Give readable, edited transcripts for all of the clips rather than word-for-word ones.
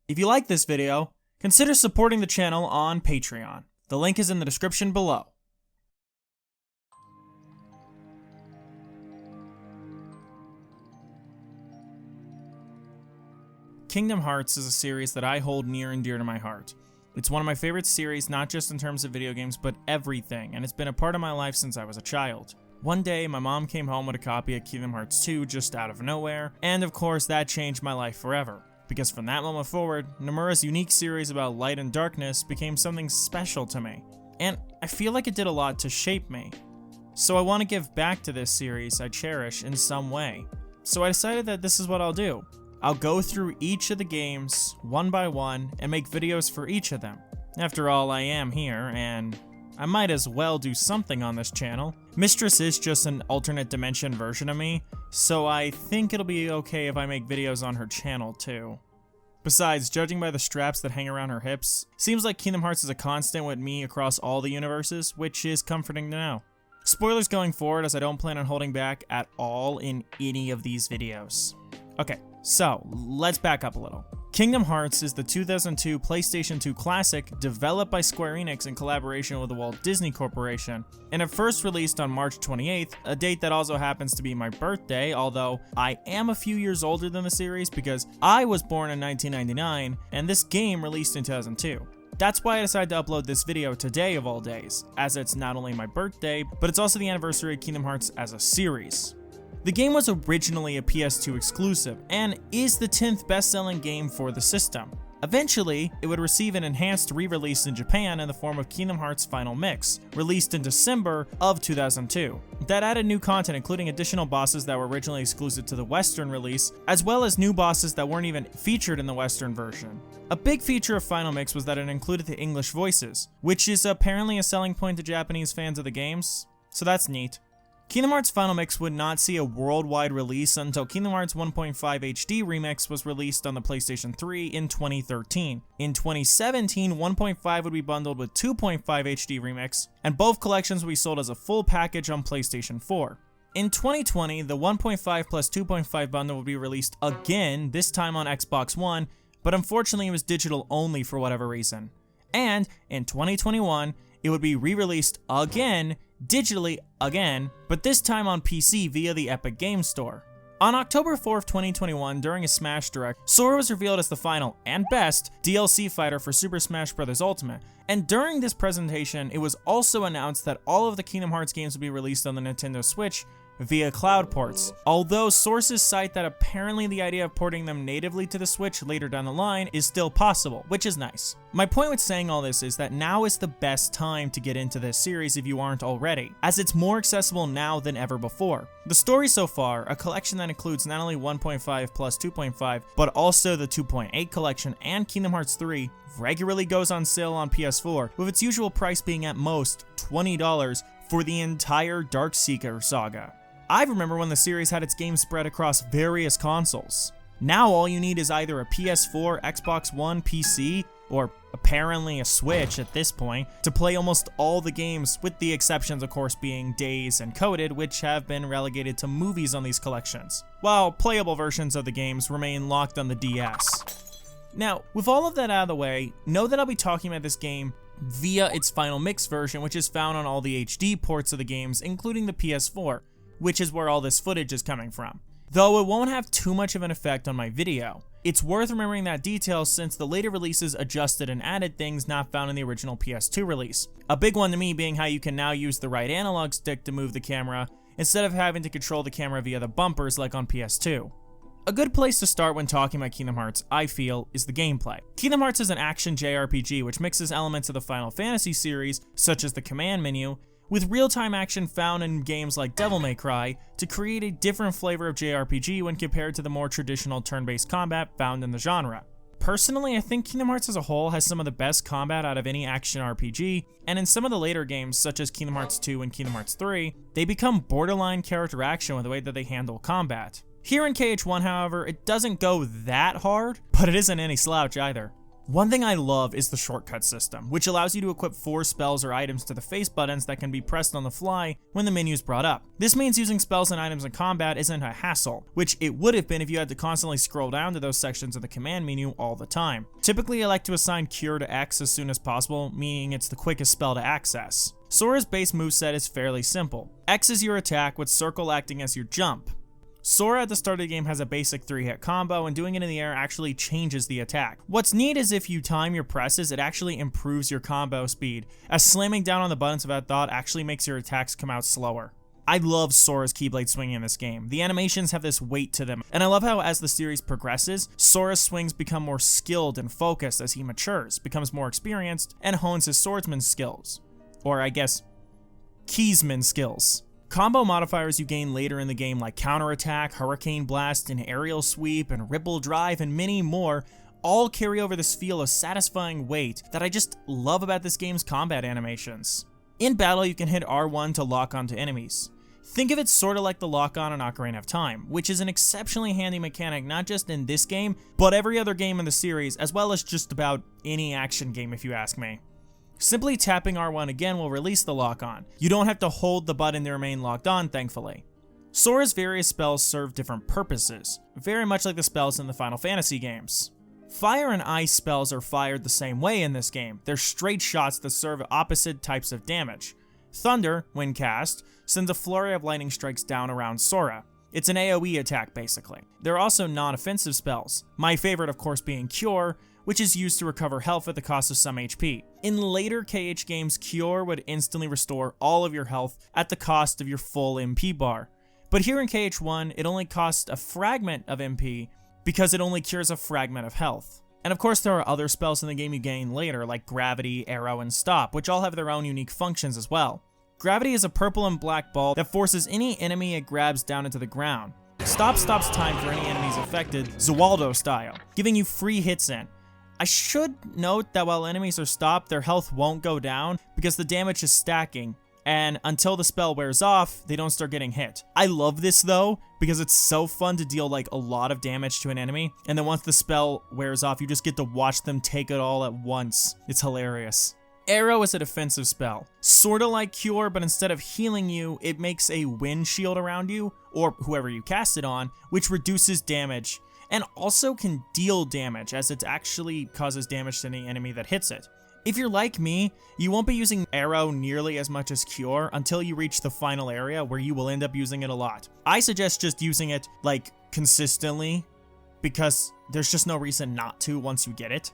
If you like this video, consider supporting the channel on Patreon. The link is in the description below. Kingdom Hearts is a series that I hold near and dear to my heart. It's one of my favorite series, not just in terms of video games, but everything, and it's been a part of my life since I was a child. One day, my mom came home with a copy of Kingdom Hearts 2 just out of nowhere, and of course that changed my life forever. Because from that moment forward, Nomura's unique series about light and darkness became something special to me. And I feel like it did a lot to shape me. So I want to give back to this series I cherish in some way. So I decided that this is what I'll do. I'll go through each of the games one by one and make videos for each of them. After all, I am here, and I might as well do something on this channel. Mistress is just an alternate dimension version of me, so I think it'll be okay if I make videos on her channel too. Besides, judging by the straps that hang around her hips, seems like Kingdom Hearts is a constant with me across all the universes, which is comforting to know. Spoilers going forward, as I don't plan on holding back at all in any of these videos. Okay, so let's back up a little. Kingdom Hearts is the 2002 PlayStation 2 classic developed by Square Enix in collaboration with the Walt Disney Corporation, and it first released on March 28th, a date that also happens to be my birthday, although I am a few years older than the series because I was born in 1999 and this game released in 2002. That's why I decided to upload this video today of all days, as it's not only my birthday, but it's also the anniversary of Kingdom Hearts as a series. The game was originally a PS2 exclusive, and is the 10th best-selling game for the system. Eventually, it would receive an enhanced re-release in Japan in the form of Kingdom Hearts Final Mix, released in December of 2002. That added new content, including additional bosses that were originally exclusive to the Western release, as well as new bosses that weren't even featured in the Western version. A big feature of Final Mix was that it included the English voices, which is apparently a selling point to Japanese fans of the games, so that's neat. Kingdom Hearts Final Mix would not see a worldwide release until Kingdom Hearts 1.5 HD Remix was released on the PlayStation 3 in 2013. In 2017, 1.5 would be bundled with 2.5 HD Remix, and both collections would be sold as a full package on PlayStation 4. In 2020, the 1.5 plus 2.5 bundle would be released again, this time on Xbox One, but unfortunately it was digital only for whatever reason. And in 2021, it would be re-released again, digitally again, but this time on PC via the Epic Games Store. On October 4th, 2021, during a Smash Direct, Sora was revealed as the final, and best, DLC fighter for Super Smash Bros. Ultimate, and during this presentation, it was also announced that all of the Kingdom Hearts games would be released on the Nintendo Switch via cloud ports, although sources cite that apparently the idea of porting them natively to the Switch later down the line is still possible, which is nice. My point with saying all this is that now is the best time to get into this series if you aren't already, as it's more accessible now than ever before. The story so far, a collection that includes not only 1.5 plus 2.5, but also the 2.8 collection and Kingdom Hearts 3, regularly goes on sale on PS4, with its usual price being at most $20 for the entire Darkseeker saga. I remember when the series had its games spread across various consoles. Now all you need is either a PS4, Xbox One, PC, or apparently a Switch at this point, to play almost all the games, with the exceptions of course being Days and Coded, which have been relegated to movies on these collections, while playable versions of the games remain locked on the DS. Now, with all of that out of the way, know that I'll be talking about this game via its Final Mix version, which is found on all the HD ports of the games, including the PS4, which is where all this footage is coming from. Though it won't have too much of an effect on my video. It's worth remembering that detail since the later releases adjusted and added things not found in the original PS2 release. A big one to me being how you can now use the right analog stick to move the camera, instead of having to control the camera via the bumpers like on PS2. A good place to start when talking about Kingdom Hearts, I feel, is the gameplay. Kingdom Hearts is an action JRPG which mixes elements of the Final Fantasy series, such as the command menu, with real-time action found in games like Devil May Cry to create a different flavor of JRPG when compared to the more traditional turn-based combat found in the genre. Personally, I think Kingdom Hearts as a whole has some of the best combat out of any action RPG, and in some of the later games, such as Kingdom Hearts 2 and Kingdom Hearts 3, they become borderline character action with the way that they handle combat. Here in KH1, however, it doesn't go that hard, but it isn't any slouch either. One thing I love is the shortcut system, which allows you to equip 4 spells or items to the face buttons that can be pressed on the fly when the menu is brought up. This means using spells and items in combat isn't a hassle, which it would have been if you had to constantly scroll down to those sections of the command menu all the time. Typically, I like to assign Cure to X as soon as possible, meaning it's the quickest spell to access. Sora's base moveset is fairly simple. X is your attack, with circle acting as your jump. Sora at the start of the game has a basic 3-hit combo, and doing it in the air actually changes the attack. What's neat is if you time your presses, it actually improves your combo speed, as slamming down on the buttons without thought actually makes your attacks come out slower. I love Sora's Keyblade swinging in this game. The animations have this weight to them, and I love how as the series progresses, Sora's swings become more skilled and focused as he matures, becomes more experienced, and hones his swordsman skills. Or I guess, keysman skills. Combo modifiers you gain later in the game like Counterattack, Hurricane Blast, and Aerial Sweep, and Ripple Drive, and many more, all carry over this feel of satisfying weight that I just love about this game's combat animations. In battle, you can hit R1 to lock onto enemies. Think of it sorta like the lock-on in Ocarina of Time, which is an exceptionally handy mechanic not just in this game, but every other game in the series, as well as just about any action game if you ask me. Simply tapping R1 again will release the lock-on. You don't have to hold the button to remain locked on, thankfully. Sora's various spells serve different purposes, very much like the spells in the Final Fantasy games. Fire and ice spells are fired the same way in this game. They're straight shots that serve opposite types of damage. Thunder, when cast, sends a flurry of lightning strikes down around Sora. It's an AoE attack, basically. There are also non-offensive spells, my favorite of course being Cure, which is used to recover health at the cost of some HP. In later KH games, Cure would instantly restore all of your health at the cost of your full MP bar. But here in KH1, it only costs a fragment of MP because it only cures a fragment of health. And of course there are other spells in the game you gain later, like Gravity, Arrow, and Stop, which all have their own unique functions as well. Gravity is a purple and black ball that forces any enemy it grabs down into the ground. Stop stops time for any enemies affected, Zawaldo style, giving you free hits in. I should note that while enemies are stopped, their health won't go down because the damage is stacking, and until the spell wears off, they don't start getting hit. I love this though, because it's so fun to deal like a lot of damage to an enemy, and then once the spell wears off, you just get to watch them take it all at once. It's hilarious. Arrow is a defensive spell, sorta like Cure, but instead of healing you, it makes a wind shield around you, or whoever you cast it on, which reduces damage, and also can deal damage, as it actually causes damage to any enemy that hits it. If you're like me, you won't be using Arrow nearly as much as Cure until you reach the final area where you will end up using it a lot. I suggest just using it, like, consistently, because there's just no reason not to once you get it.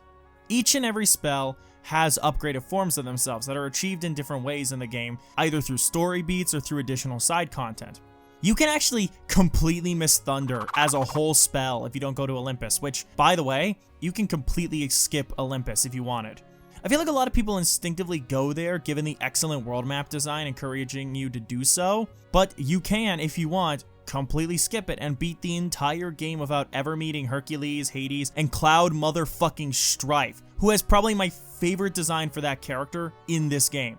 Each and every spell has upgraded forms of themselves that are achieved in different ways in the game, either through story beats or through additional side content. You can actually completely miss Thunder as a whole spell if you don't go to Olympus, which, by the way, you can completely skip Olympus if you wanted. I feel like a lot of people instinctively go there given the excellent world map design encouraging you to do so, but you can, if you want, completely skip it and beat the entire game without ever meeting Hercules, Hades, and Cloud motherfucking Strife, who has probably my favorite design for that character in this game.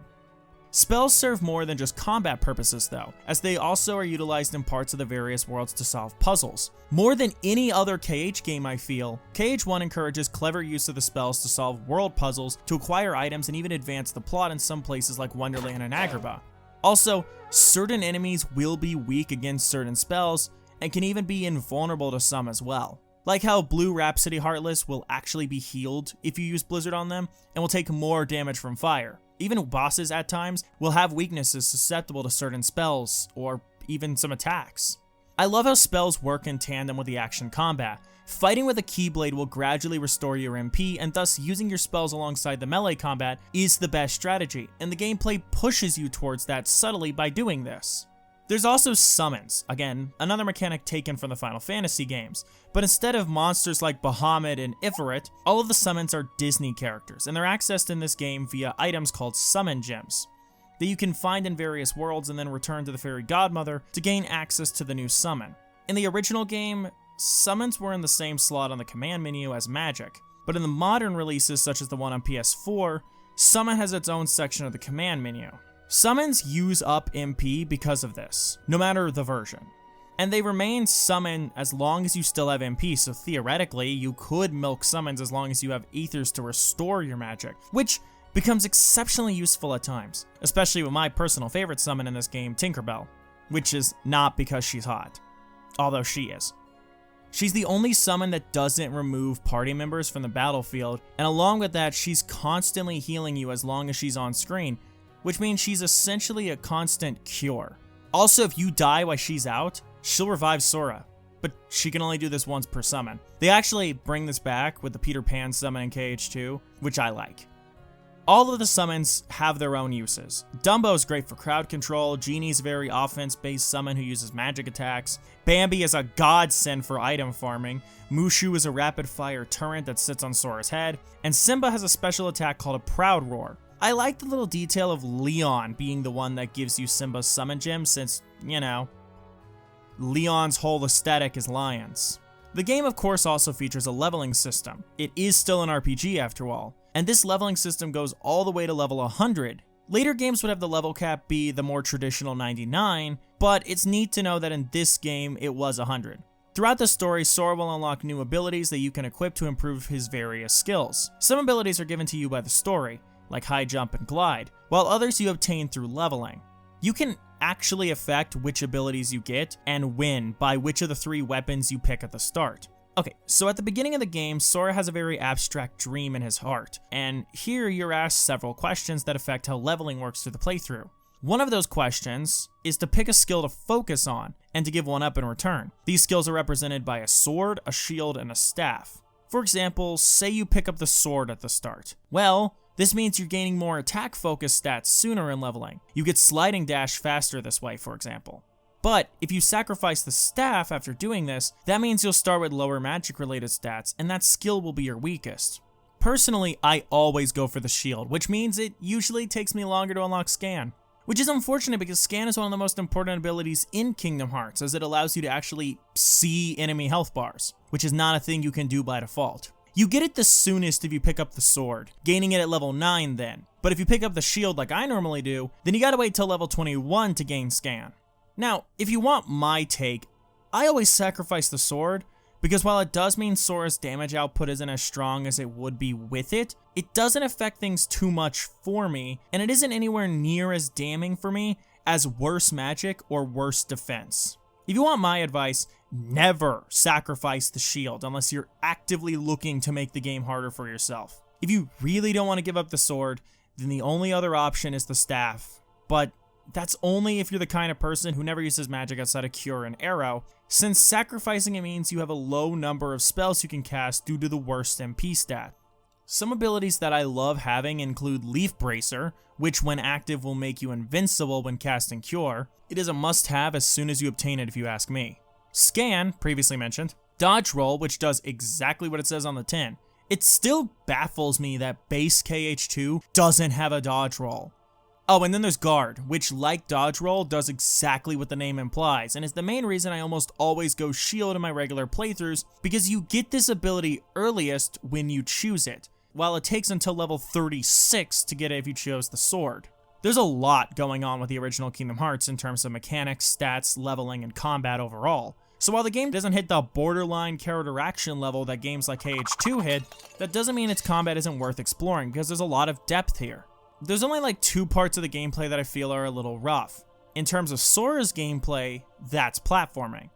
Spells serve more than just combat purposes though, as they also are utilized in parts of the various worlds to solve puzzles. More than any other KH game I feel, KH1 encourages clever use of the spells to solve world puzzles, to acquire items, and even advance the plot in some places like Wonderland and Agrabah. Also, certain enemies will be weak against certain spells, and can even be invulnerable to some as well. Like how Blue Rhapsody Heartless will actually be healed if you use Blizzard on them, and will take more damage from fire. Even bosses at times will have weaknesses susceptible to certain spells, or even some attacks. I love how spells work in tandem with the action combat. Fighting with a Keyblade will gradually restore your MP, and thus using your spells alongside the melee combat is the best strategy, and the gameplay pushes you towards that subtly by doing this. There's also summons, again, another mechanic taken from the Final Fantasy games, but instead of monsters like Bahamut and Ifrit, all of the summons are Disney characters, and they're accessed in this game via items called summon gems, that you can find in various worlds and then return to the Fairy Godmother to gain access to the new summon. In the original game, summons were in the same slot on the command menu as magic, but in the modern releases such as the one on PS4, summon has its own section of the command menu. Summons use up MP because of this, no matter the version. And they remain summon as long as you still have MP, so theoretically, you could milk summons as long as you have ethers to restore your magic, which becomes exceptionally useful at times, especially with my personal favorite summon in this game, Tinkerbell, which is not because she's hot, although she is. She's the only summon that doesn't remove party members from the battlefield, and along with that, she's constantly healing you as long as she's on screen, which means she's essentially a constant cure. Also, if you die while she's out, she'll revive Sora, but she can only do this once per summon. They actually bring this back with the Peter Pan summon in KH2, which I like. All of the summons have their own uses. Dumbo is great for crowd control, Genie's a very offense-based summon who uses magic attacks, Bambi is a godsend for item farming, Mushu is a rapid-fire turret that sits on Sora's head, and Simba has a special attack called a Proud Roar. I like the little detail of Leon being the one that gives you Simba's summon gem since, you know, Leon's whole aesthetic is lions. The game of course also features a leveling system. It is still an RPG after all, and this leveling system goes all the way to level 100. Later games would have the level cap be the more traditional 99, but it's neat to know that in this game it was 100. Throughout the story, Sora will unlock new abilities that you can equip to improve his various skills. Some abilities are given to you by the story, like high jump and glide, while others you obtain through leveling. You can actually affect which abilities you get and when by which of the 3 weapons you pick at the start. Okay, so at the beginning of the game, Sora has a very abstract dream in his heart, and here you're asked several questions that affect how leveling works through the playthrough. One of those questions is to pick a skill to focus on, and to give one up in return. These skills are represented by a sword, a shield, and a staff. For example, say you pick up the sword at the start. Well, this means you're gaining more attack-focused stats sooner in leveling. You get sliding dash faster this way, for example. But if you sacrifice the staff after doing this, that means you'll start with lower magic-related stats, and that skill will be your weakest. Personally, I always go for the shield, which means it usually takes me longer to unlock Scan. Which is unfortunate because Scan is one of the most important abilities in Kingdom Hearts, as it allows you to actually see enemy health bars, which is not a thing you can do by default. You get it the soonest if you pick up the sword, gaining it at level 9 then. But if you pick up the shield like I normally do, then you gotta wait till level 21 to gain Scan. Now, if you want my take, I always sacrifice the sword, because while it does mean Sora's damage output isn't as strong as it would be with it, it doesn't affect things too much for me, and it isn't anywhere near as damning for me as worse magic or worse defense. If you want my advice, never sacrifice the shield unless you're actively looking to make the game harder for yourself. If you really don't want to give up the sword, then the only other option is the staff. But that's only if you're the kind of person who never uses magic outside of Cure and Arrow, since sacrificing it means you have a low number of spells you can cast due to the worst MP stat. Some abilities that I love having include Leaf Bracer, which when active will make you invincible when casting Cure. It is a must-have as soon as you obtain it if you ask me. Scan, previously mentioned. Dodge Roll, which does exactly what it says on the tin. It still baffles me that base KH2 doesn't have a dodge roll. Oh, and then there's Guard, which like Dodge Roll does exactly what the name implies, and is the main reason I almost always go Shield in my regular playthroughs, because you get this ability earliest when you choose it, while it takes until level 36 to get it if you chose the Sword. There's a lot going on with the original Kingdom Hearts in terms of mechanics, stats, leveling, and combat overall. So while the game doesn't hit the borderline character action level that games like KH2 hit, that doesn't mean its combat isn't worth exploring, because there's a lot of depth here. There's only like 2 parts of the gameplay that I feel are a little rough. In terms of Sora's gameplay, that's platforming.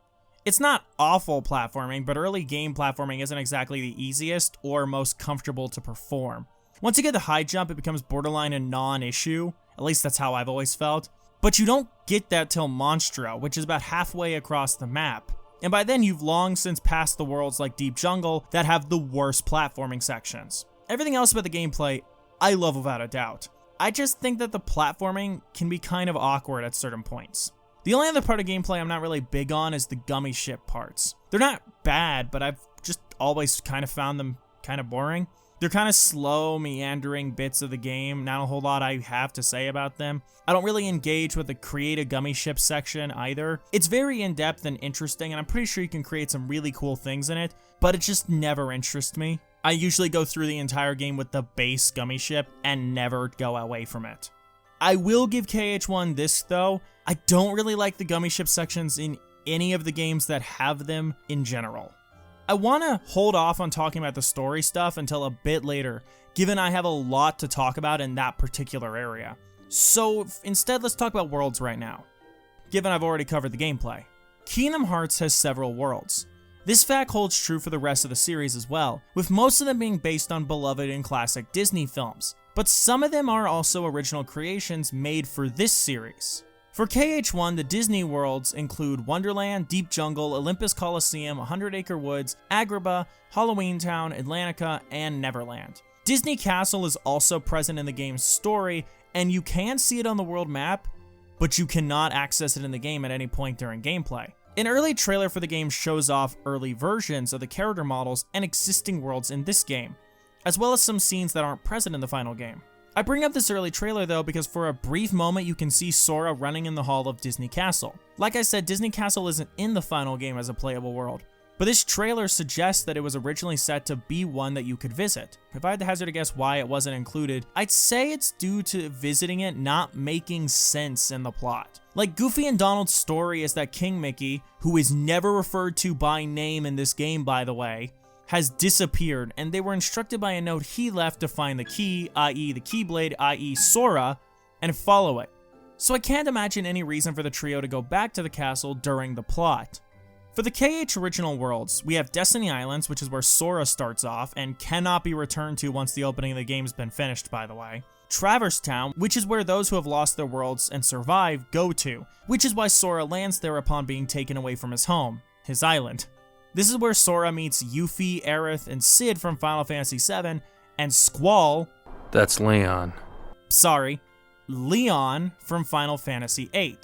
It's not awful platforming, but early game platforming isn't exactly the easiest or most comfortable to perform. Once you get the high jump, it becomes borderline a non-issue. At least that's how I've always felt. But you don't get that till Monstro, which is about halfway across the map. And by then you've long since passed the worlds like Deep Jungle that have the worst platforming sections. Everything else about the gameplay, I love without a doubt. I just think that the platforming can be kind of awkward at certain points. The only other part of gameplay I'm not really big on is the gummy ship parts. They're not bad, but I've just always kind of found them kind of boring. They're kind of slow, meandering bits of the game, not a whole lot I have to say about them. I don't really engage with the create a gummy ship section either. It's very in-depth and interesting, and I'm pretty sure you can create some really cool things in it, but it just never interests me. I usually go through the entire game with the base gummy ship and never go away from it. I will give KH1 this though, I don't really like the gummy ship sections in any of the games that have them in general. I want to hold off on talking about the story stuff until a bit later, given I have a lot to talk about in that particular area. So instead, let's talk about worlds right now, given I've already covered the gameplay. Kingdom Hearts has several worlds. This fact holds true for the rest of the series as well, with most of them being based on beloved and classic Disney films, but some of them are also original creations made for this series. For KH1, the Disney worlds include Wonderland, Deep Jungle, Olympus Coliseum, 100 Acre Woods, Agrabah, Halloween Town, Atlantica, and Neverland. Disney Castle is also present in the game's story, and you can see it on the world map, but you cannot access it in the game at any point during gameplay. An early trailer for the game shows off early versions of the character models and existing worlds in this game, as well as some scenes that aren't present in the final game. I bring up this early trailer though because for a brief moment you can see Sora running in the hall of Disney Castle. Like I said, Disney Castle isn't in the final game as a playable world, but this trailer suggests that it was originally set to be one that you could visit. If I had to hazard a guess why it wasn't included, I'd say it's due to visiting it not making sense in the plot. Like Goofy and Donald's story is that King Mickey, who is never referred to by name in this game by the way, has disappeared, and they were instructed by a note he left to find the key, i.e. the Keyblade, i.e. Sora, and follow it. So I can't imagine any reason for the trio to go back to the castle during the plot. For the KH original worlds, we have Destiny Islands, which is where Sora starts off and cannot be returned to once the opening of the game's been finished, by the way. Traverse Town, which is where those who have lost their worlds and survive go to, which is why Sora lands there upon being taken away from his home, his island. This is where Sora meets Yuffie, Aerith, and Sid from Final Fantasy VII, and Squall, that's Leon. Sorry, Leon from Final Fantasy VIII.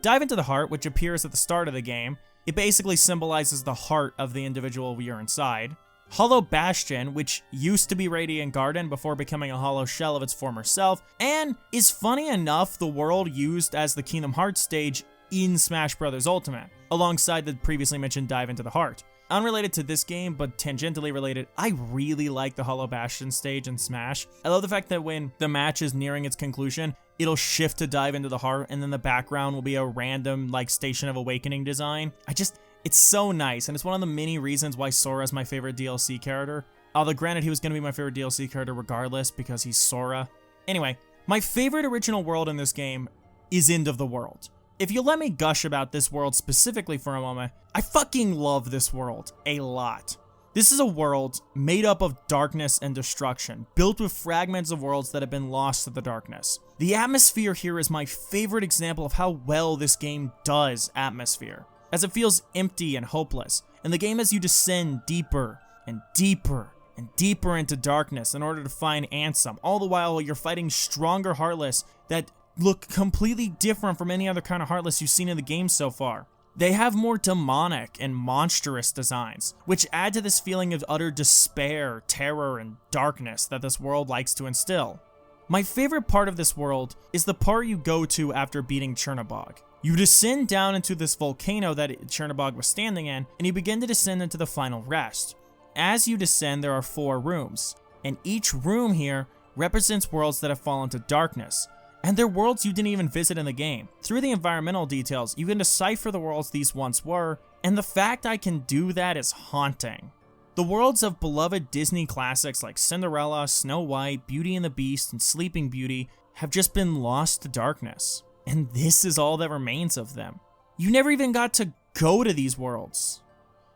Dive into the heart, which appears at the start of the game. It basically symbolizes the heart of the individual you're inside. Hollow Bastion, which used to be Radiant Garden before becoming a hollow shell of its former self, and is funny enough the world used as the Kingdom Hearts stage in Smash Bros. Ultimate, alongside the previously mentioned Dive into the Heart. Unrelated to this game, but tangentially related, I really like the Hollow Bastion stage in Smash. I love the fact that when the match is nearing its conclusion, it'll shift to Dive into the Heart, and then the background will be a random, like, Station of Awakening design. It's so nice, and it's one of the many reasons why Sora's my favorite DLC character. Although granted, he was going to be my favorite DLC character regardless, because he's Sora. Anyway, my favorite original world in this game is End of the World. If you'll let me gush about this world specifically for a moment, I fucking love this world a lot. This is a world made up of darkness and destruction, built with fragments of worlds that have been lost to the darkness. The atmosphere here is my favorite example of how well this game does atmosphere, as it feels empty and hopeless, and the game as you descend deeper and deeper and deeper into darkness in order to find Ansem, all the while you're fighting stronger Heartless that look completely different from any other kind of Heartless you've seen in the game so far. They have more demonic and monstrous designs, which add to this feeling of utter despair, terror, and darkness that this world likes to instill. My favorite part of this world is the part you go to after beating Chernobog. You descend down into this volcano that Chernobog was standing in, and you begin to descend into the final rest. As you descend, there are 4 rooms, and each room here represents worlds that have fallen to darkness. And they're worlds you didn't even visit in the game. Through the environmental details, you can decipher the worlds these once were, and the fact I can do that is haunting. The worlds of beloved Disney classics like Cinderella, Snow White, Beauty and the Beast, and Sleeping Beauty have just been lost to darkness. And this is all that remains of them. You never even got to go to these worlds,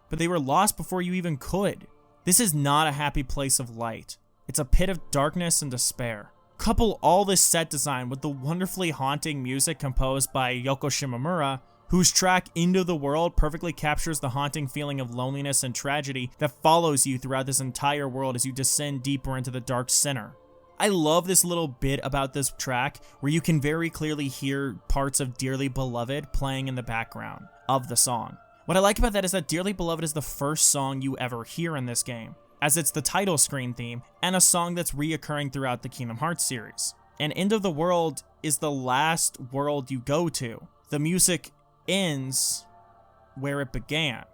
but they were lost before you even could. This is not a happy place of light. It's a pit of darkness and despair. Couple all this set design with the wonderfully haunting music composed by Yoko Shimomura, whose track Into the World perfectly captures the haunting feeling of loneliness and tragedy that follows you throughout this entire world as you descend deeper into the dark center. I love this little bit about this track where you can very clearly hear parts of Dearly Beloved playing in the background of the song. What I like about that is that Dearly Beloved is the first song you ever hear in this game, as it's the title screen theme, and a song that's reoccurring throughout the Kingdom Hearts series. And End of the World is the last world you go to. The music ends where it began.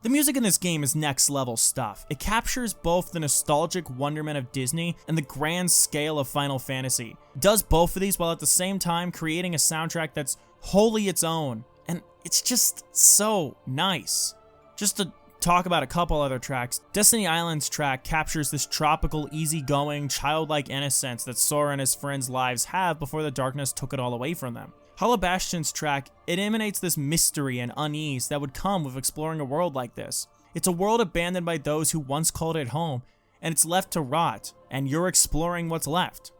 The music in this game is next level stuff. It captures both the nostalgic wonderment of Disney and the grand scale of Final Fantasy. It does both of these while at the same time creating a soundtrack that's wholly its own. And it's just so nice. Just to talk about a couple other tracks, Destiny Island's track captures this tropical, easygoing, childlike innocence that Sora and his friends' lives have before the darkness took it all away from them. Hollow Bastion's track, it emanates this mystery and unease that would come with exploring a world like this. It's a world abandoned by those who once called it home, and it's left to rot, and you're exploring what's left.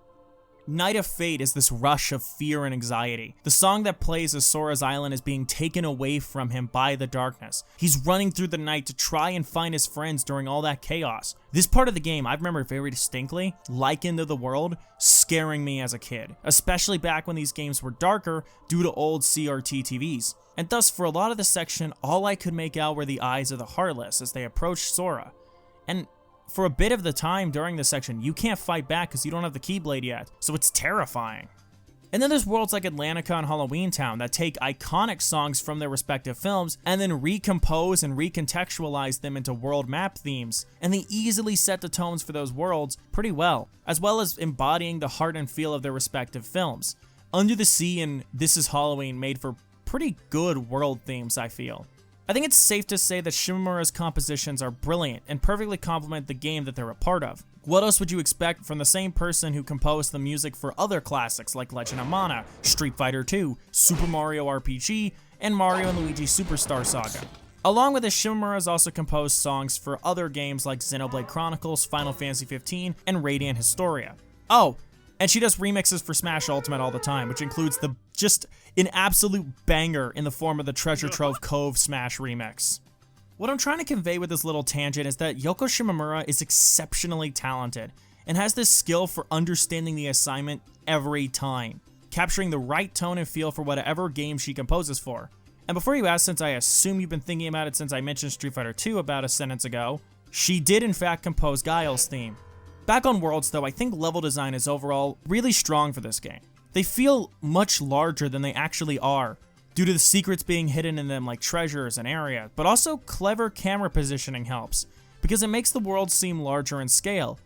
Night of Fate is this rush of fear and anxiety. The song that plays as Sora's island is being taken away from him by the darkness. He's running through the night to try and find his friends during all that chaos. This part of the game I remember very distinctly, like Into the World, scaring me as a kid, especially back when these games were darker due to old CRT TVs. And thus, for a lot of the section, all I could make out were the eyes of the Heartless as they approached Sora. And for a bit of the time during this section, you can't fight back because you don't have the Keyblade yet, so it's terrifying. And then there's worlds like Atlantica and Halloween Town that take iconic songs from their respective films and then recompose and recontextualize them into world map themes, and they easily set the tones for those worlds pretty well as embodying the heart and feel of their respective films. Under the Sea and This Is Halloween made for pretty good world themes, I feel. I think it's safe to say that Shimomura's compositions are brilliant and perfectly complement the game that they're a part of. What else would you expect from the same person who composed the music for other classics like Legend of Mana, Street Fighter II, Super Mario RPG, and Mario & Luigi Superstar Saga? Along with this, Shimomura has also composed songs for other games like Xenoblade Chronicles, Final Fantasy XV, and Radiant Historia. Oh, and she does remixes for Smash Ultimate all the time, which includes just an absolute banger in the form of the Treasure Trove Cove Smash remix. What I'm trying to convey with this little tangent is that Yoko Shimomura is exceptionally talented and has this skill for understanding the assignment every time, capturing the right tone and feel for whatever game she composes for. And before you ask, since I assume you've been thinking about it since I mentioned Street Fighter II about a sentence ago, she did in fact compose Guile's theme. Back on Worlds though, I think level design is overall really strong for this game. They feel much larger than they actually are, due to the secrets being hidden in them like treasures and areas, but also clever camera positioning helps, because it makes the world seem larger in scale,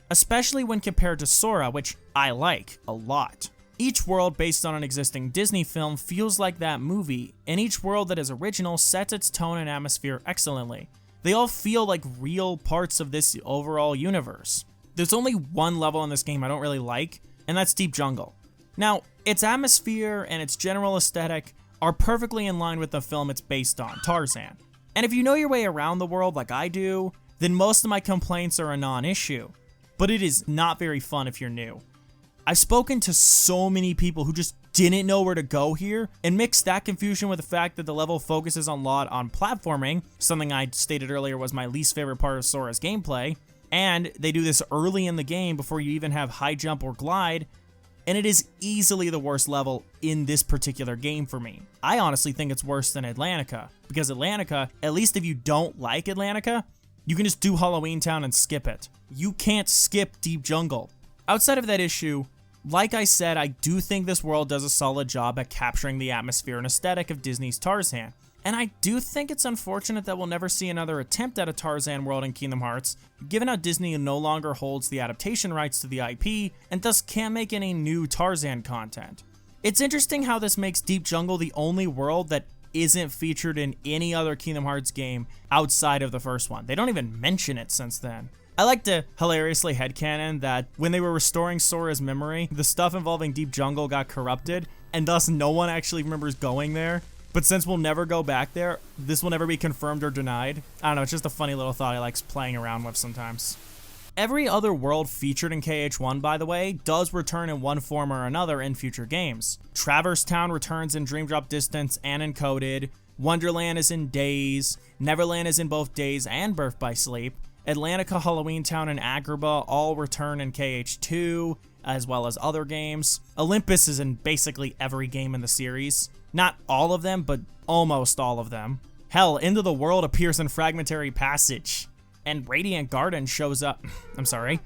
especially when compared to Sora, which I like a lot. Each world based on an existing Disney film feels like that movie, and each world that is original sets its tone and atmosphere excellently. They all feel like real parts of this overall universe. There's only one level in this game I don't really like, and that's Deep Jungle. Now, its atmosphere and its general aesthetic are perfectly in line with the film it's based on, Tarzan. And if you know your way around the world like I do, then most of my complaints are a non-issue. But it is not very fun if you're new. I've spoken to so many people who just didn't know where to go here, and mix that confusion with the fact that the level focuses a lot on platforming, something I stated earlier was my least favorite part of Sora's gameplay, and they do this early in the game before you even have high jump or glide, and it is easily the worst level in this particular game for me. I honestly think it's worse than Atlantica, because Atlantica, at least if you don't like Atlantica, you can just do Halloween Town and skip it. You can't skip Deep Jungle. Outside of that issue, like I said, I do think this world does a solid job at capturing the atmosphere and aesthetic of Disney's Tarzan. And I do think it's unfortunate that we'll never see another attempt at a Tarzan world in Kingdom Hearts, given how Disney no longer holds the adaptation rights to the IP, and thus can't make any new Tarzan content. It's interesting how this makes Deep Jungle the only world that isn't featured in any other Kingdom Hearts game outside of the first one. They don't even mention it since then. I like to hilariously headcanon that when they were restoring Sora's memory, the stuff involving Deep Jungle got corrupted, and thus no one actually remembers going there. But since we'll never go back there, this will never be confirmed or denied. I don't know, it's just a funny little thought I like playing around with sometimes. Every other world featured in KH1, by the way, does return in one form or another in future games. Traverse Town returns in Dream Drop Distance and Encoded, Wonderland is in Days, Neverland is in both Days and Birth by Sleep, Atlantica, Halloween Town, and Agrabah all return in KH2, as well as other games. Olympus is in basically every game in the series. Not all of them, but almost all of them. Hell, Into the World appears in Fragmentary Passage. And Radiant Garden shows up,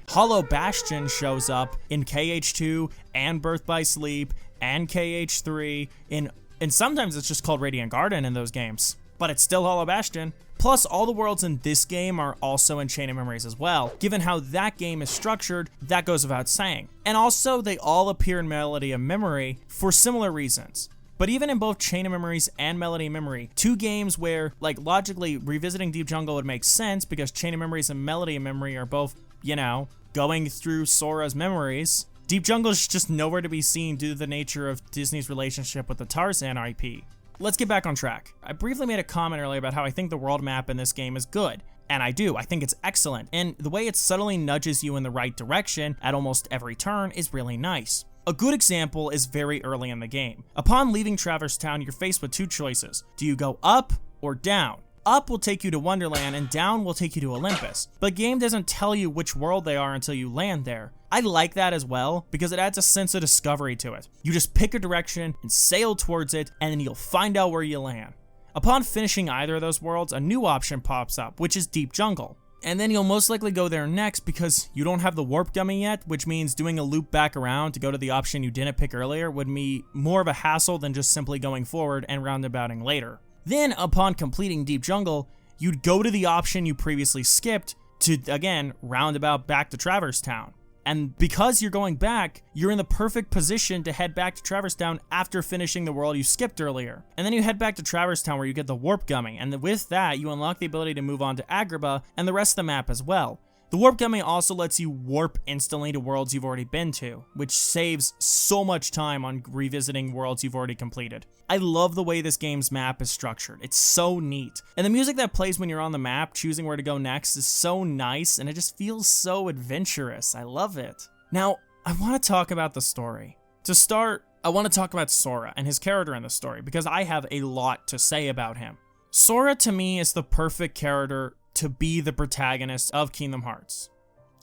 Hollow Bastion shows up in KH2 and Birth by Sleep and KH3, and sometimes it's just called Radiant Garden in those games, but it's still Hollow Bastion. Plus, all the worlds in this game are also in Chain of Memories as well. Given how that game is structured, that goes without saying. And also, they all appear in Melody of Memory for similar reasons. But even in both Chain of Memories and Melody of Memory, two games where, like, logically revisiting Deep Jungle would make sense because Chain of Memories and Melody of Memory are both, you know, going through Sora's memories, Deep Jungle is just nowhere to be seen due to the nature of Disney's relationship with the Tarzan IP. Let's get back on track. I briefly made a comment earlier about how I think the world map in this game is good. And I do. I think it's excellent. And the way it subtly nudges you in the right direction at almost every turn is really nice. A good example is very early in the game. Upon leaving Traverse Town, you're faced with two choices. Do you go up or down? Up will take you to Wonderland and down will take you to Olympus. But the game doesn't tell you which world they are until you land there. I like that as well because it adds a sense of discovery to it. You just pick a direction and sail towards it, and then you'll find out where you land. Upon finishing either of those worlds, a new option pops up, which is Deep Jungle. And then you'll most likely go there next because you don't have the warp gummy yet, which means doing a loop back around to go to the option you didn't pick earlier would be more of a hassle than just simply going forward and roundabouting later. Then, upon completing Deep Jungle, you'd go to the option you previously skipped to, again, roundabout back to Traverse Town. And because you're going back, you're in the perfect position to head back to Traverse Town after finishing the world you skipped earlier. And then you head back to Traverse Town where you get the Warp Gummy, and with that, you unlock the ability to move on to Agrabah and the rest of the map as well. The Warp Gummy also lets you warp instantly to worlds you've already been to, which saves so much time on revisiting worlds you've already completed. I love the way this game's map is structured. It's so neat. And the music that plays when you're on the map, choosing where to go next, is so nice, and it just feels so adventurous. I love it. Now, I want to talk about the story. To start, I want to talk about Sora and his character in the story, because I have a lot to say about him. Sora, to me, is the perfect character to be the protagonist of Kingdom Hearts.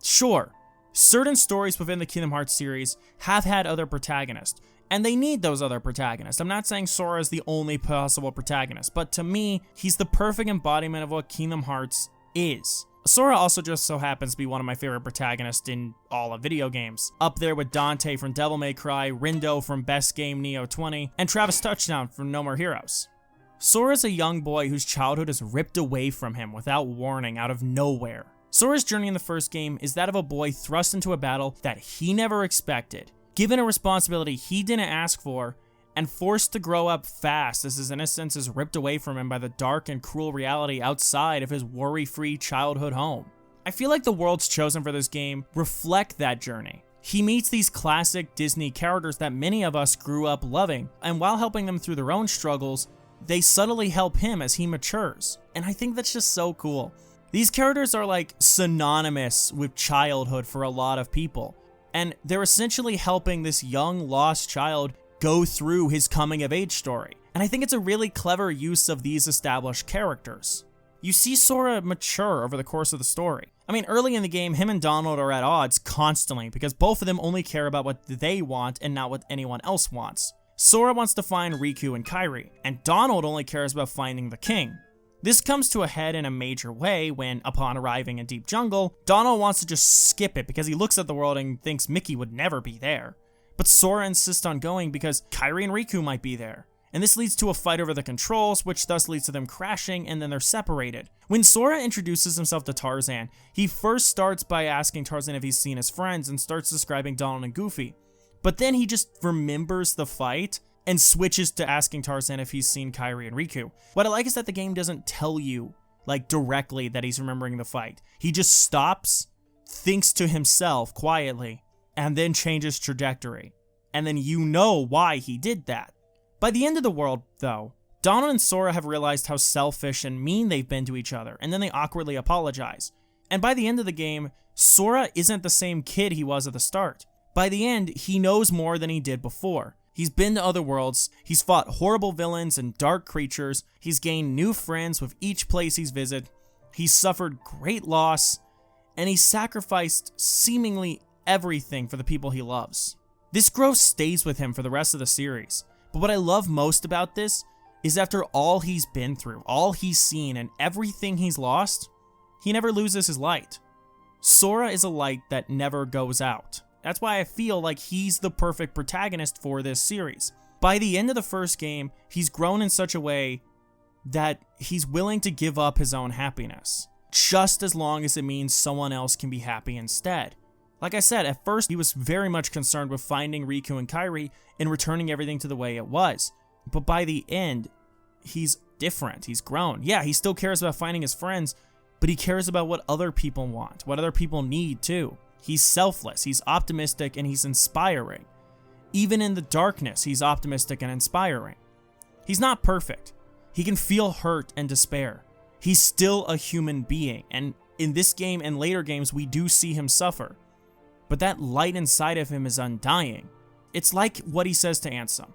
Sure, certain stories within the Kingdom Hearts series have had other protagonists, and they need those other protagonists. I'm not saying Sora is the only possible protagonist, but to me, he's the perfect embodiment of what Kingdom Hearts is. Sora also just so happens to be one of my favorite protagonists in all of video games, up there with Dante from Devil May Cry, Rindo from Best Game Neo 20, and Travis Touchdown from No More Heroes. Sora's a young boy whose childhood is ripped away from him without warning out of nowhere. Sora's journey in the first game is that of a boy thrust into a battle that he never expected, given a responsibility he didn't ask for, and forced to grow up fast as his innocence is ripped away from him by the dark and cruel reality outside of his worry-free childhood home. I feel like the worlds chosen for this game reflect that journey. He meets these classic Disney characters that many of us grew up loving, and while helping them through their own struggles, they subtly help him as he matures, and I think that's just so cool. These characters are like synonymous with childhood for a lot of people, and they're essentially helping this young lost child go through his coming of age story, and I think it's a really clever use of these established characters. You see Sora mature over the course of the story. I mean, early in the game, him and Donald are at odds constantly because both of them only care about what they want and not what anyone else wants. Sora wants to find Riku and Kairi, and Donald only cares about finding the king. This comes to a head in a major way when, upon arriving in Deep Jungle, Donald wants to just skip it because he looks at the world and thinks Mickey would never be there. But Sora insists on going because Kairi and Riku might be there. And this leads to a fight over the controls, which thus leads to them crashing, and then they're separated. When Sora introduces himself to Tarzan, he first starts by asking Tarzan if he's seen his friends and starts describing Donald and Goofy. But then he just remembers the fight and switches to asking Tarzan if he's seen Kairi and Riku. What I like is that the game doesn't tell you, like, directly that he's remembering the fight. He just stops, thinks to himself quietly, and then changes trajectory. And then you know why he did that. By the end of the world, though, Donald and Sora have realized how selfish and mean they've been to each other, and then they awkwardly apologize. And by the end of the game, Sora isn't the same kid he was at the start. By the end, he knows more than he did before. He's been to other worlds, he's fought horrible villains and dark creatures, he's gained new friends with each place he's visited, he's suffered great loss, and he's sacrificed seemingly everything for the people he loves. This growth stays with him for the rest of the series, but what I love most about this is after all he's been through, all he's seen, and everything he's lost, he never loses his light. Sora is a light that never goes out. That's why I feel like he's the perfect protagonist for this series. By the end of the first game, he's grown in such a way that he's willing to give up his own happiness, just as long as it means someone else can be happy instead. Like I said, at first he was very much concerned with finding Riku and Kairi and returning everything to the way it was. but by the end, he's different. He's grown. Yeah, he still cares about finding his friends, but he cares about what other people want, what other people need too. He's selfless, he's optimistic, and he's inspiring. Even in the darkness, he's optimistic and inspiring. He's not perfect. He can feel hurt and despair. He's still a human being, and in this game and later games, we do see him suffer. But that light inside of him is undying. It's like what he says to Ansem.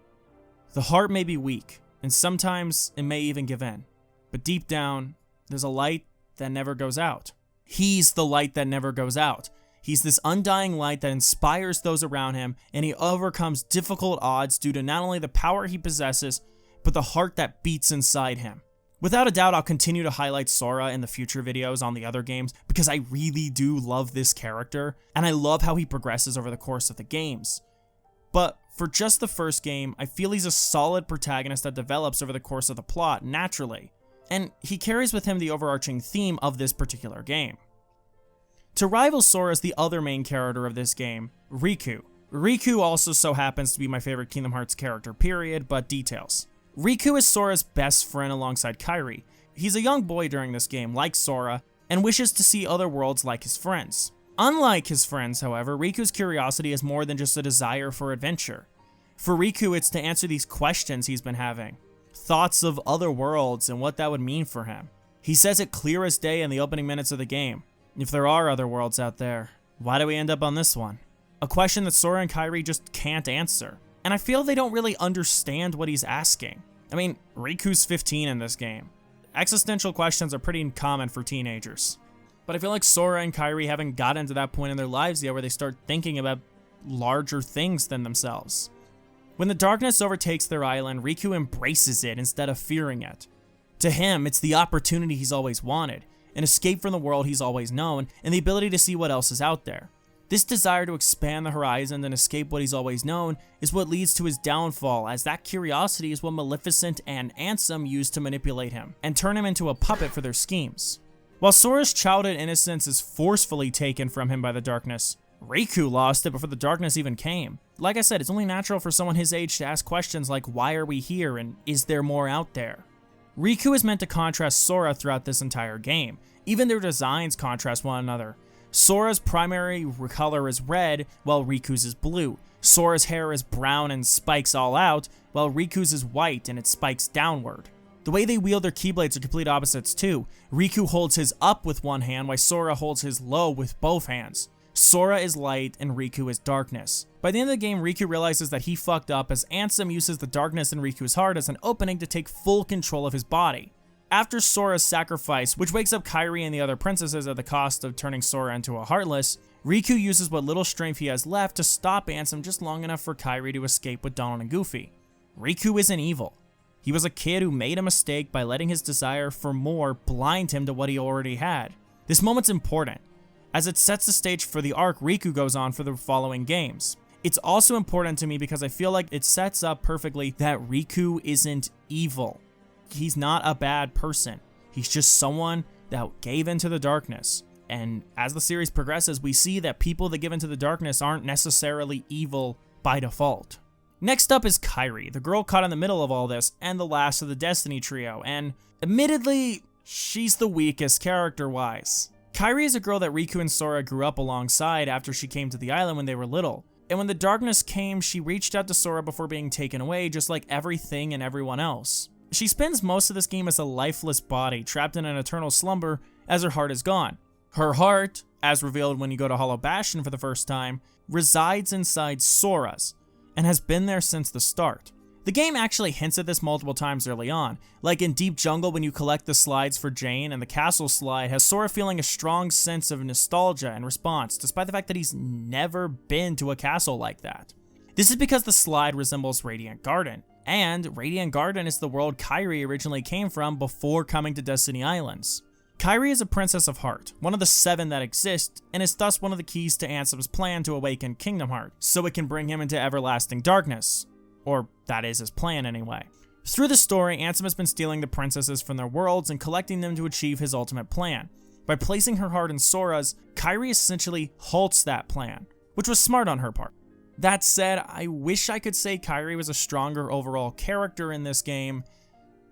The heart may be weak, and sometimes it may even give in. But deep down, there's a light that never goes out. He's the light that never goes out. He's this undying light that inspires those around him, and he overcomes difficult odds due to not only the power he possesses, but the heart that beats inside him. Without a doubt, I'll continue to highlight Sora in the future videos on the other games because I really do love this character, and I love how he progresses over the course of the games. But for just the first game, I feel he's a solid protagonist that develops over the course of the plot naturally, and he carries with him the overarching theme of this particular game. To rival Sora as the other main character of this game, Riku. Riku also so happens to be my favorite Kingdom Hearts character, period, but details. Riku is Sora's best friend alongside Kairi. He's a young boy during this game, like Sora, and wishes to see other worlds like his friends. Unlike his friends, however, Riku's curiosity is more than just a desire for adventure. For Riku, it's to answer these questions he's been having. Thoughts of other worlds and what that would mean for him. He says it clear as day in the opening minutes of the game. If there are other worlds out there, why do we end up on this one? A question that Sora and Kairi just can't answer. And I feel they don't really understand what he's asking. I mean, Riku's 15 in this game. Existential questions are pretty common for teenagers. But I feel like Sora and Kairi haven't gotten to that point in their lives yet where they start thinking about larger things than themselves. When the darkness overtakes their island, Riku embraces it instead of fearing it. To him, it's the opportunity he's always wanted, an escape from the world he's always known, and the ability to see what else is out there. This desire to expand the horizon and escape what he's always known is what leads to his downfall, as that curiosity is what Maleficent and Ansem use to manipulate him and turn him into a puppet for their schemes. While Sora's childhood innocence is forcefully taken from him by the darkness, Riku lost it before the darkness even came. Like I said, it's only natural for someone his age to ask questions like, why are we here and is there more out there? Riku is meant to contrast Sora throughout this entire game. Even their designs contrast one another. Sora's primary color is red, while Riku's is blue. Sora's hair is brown and spikes all out, while Riku's is white and it spikes downward. The way they wield their Keyblades are complete opposites too. Riku holds his up with one hand, while Sora holds his low with both hands. Sora is light and Riku is darkness. By the end of the game, Riku realizes that he fucked up as Ansem uses the darkness in Riku's heart as an opening to take full control of his body. After Sora's sacrifice, which wakes up Kairi and the other princesses at the cost of turning Sora into a Heartless, Riku uses what little strength he has left to stop Ansem just long enough for Kairi to escape with Donald and Goofy. Riku isn't evil. He was a kid who made a mistake by letting his desire for more blind him to what he already had. This moment's important, as it sets the stage for the arc Riku goes on for the following games. It's also important to me because I feel like it sets up perfectly that Riku isn't evil. He's not a bad person. He's just someone that gave into the darkness. And as the series progresses, we see that people that give into the darkness aren't necessarily evil by default. Next up is Kairi, the girl caught in the middle of all this and the last of the Destiny trio, and admittedly, she's the weakest character-wise. Kairi is a girl that Riku and Sora grew up alongside after she came to the island when they were little. And when the darkness came, she reached out to Sora before being taken away, just like everything and everyone else. She spends most of this game as a lifeless body, trapped in an eternal slumber as her heart is gone. Her heart, as revealed when you go to Hollow Bastion for the first time, resides inside Sora's, and has been there since the start. The game actually hints at this multiple times early on, like in Deep Jungle when you collect the slides for Jane, and the castle slide has Sora feeling a strong sense of nostalgia in response, despite the fact that he's never been to a castle like that. This is because the slide resembles Radiant Garden, and Radiant Garden is the world Kairi originally came from before coming to Destiny Islands. Kairi is a princess of heart, one of the 7 that exist, and is thus one of the keys to Ansem's plan to awaken Kingdom Hearts, so it can bring him into everlasting darkness. Or that is his plan anyway. Through the story, Ansem has been stealing the princesses from their worlds and collecting them to achieve his ultimate plan. By placing her heart in Sora's, Kairi essentially halts that plan, which was smart on her part. That said, I wish I could say Kairi was a stronger overall character in this game,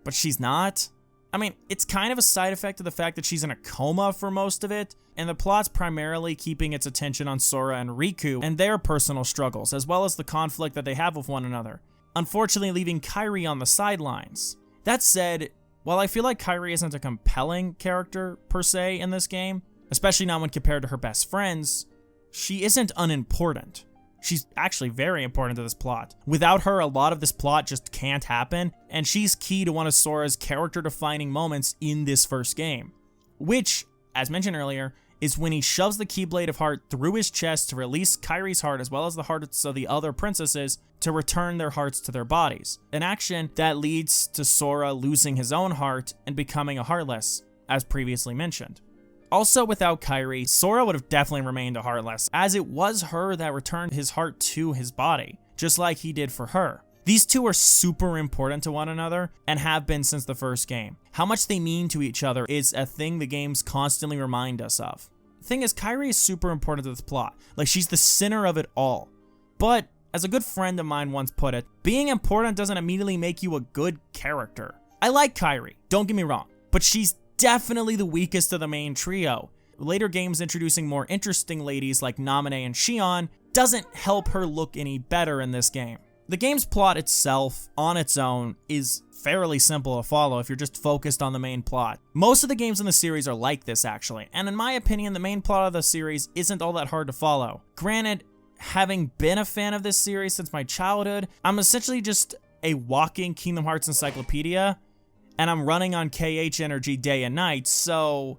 but she's not. I mean, it's kind of a side effect of the fact that she's in a coma for most of it, and the plot's primarily keeping its attention on Sora and Riku and their personal struggles, as well as the conflict that they have with one another, unfortunately leaving Kairi on the sidelines. That said, while I feel like Kairi isn't a compelling character per se in this game, especially not when compared to her best friends, she isn't unimportant. She's actually very important to this plot. Without her, a lot of this plot just can't happen, and she's key to one of Sora's character-defining moments in this first game, which, as mentioned earlier, is when he shoves the Keyblade of Heart through his chest to release Kairi's heart as well as the hearts of the other princesses to return their hearts to their bodies, an action that leads to Sora losing his own heart and becoming a Heartless, as previously mentioned. Also, without Kairi, Sora would have definitely remained a Heartless, as it was her that returned his heart to his body, just like he did for her. These two are super important to one another, and have been since the first game. How much they mean to each other is a thing the games constantly remind us of. The thing is, Kairi is super important to this plot, like she's the center of it all. But, as a good friend of mine once put it, being important doesn't immediately make you a good character. I like Kairi, don't get me wrong, but she's definitely the weakest of the main trio. Later games introducing more interesting ladies like Naminé and Xion doesn't help her look any better in this game. The game's plot itself, on its own, is fairly simple to follow if you're just focused on the main plot. Most of the games in the series are like this actually, and in my opinion the main plot of the series isn't all that hard to follow. Granted, having been a fan of this series since my childhood, I'm essentially just a walking Kingdom Hearts encyclopedia, and I'm running on KH energy day and night, so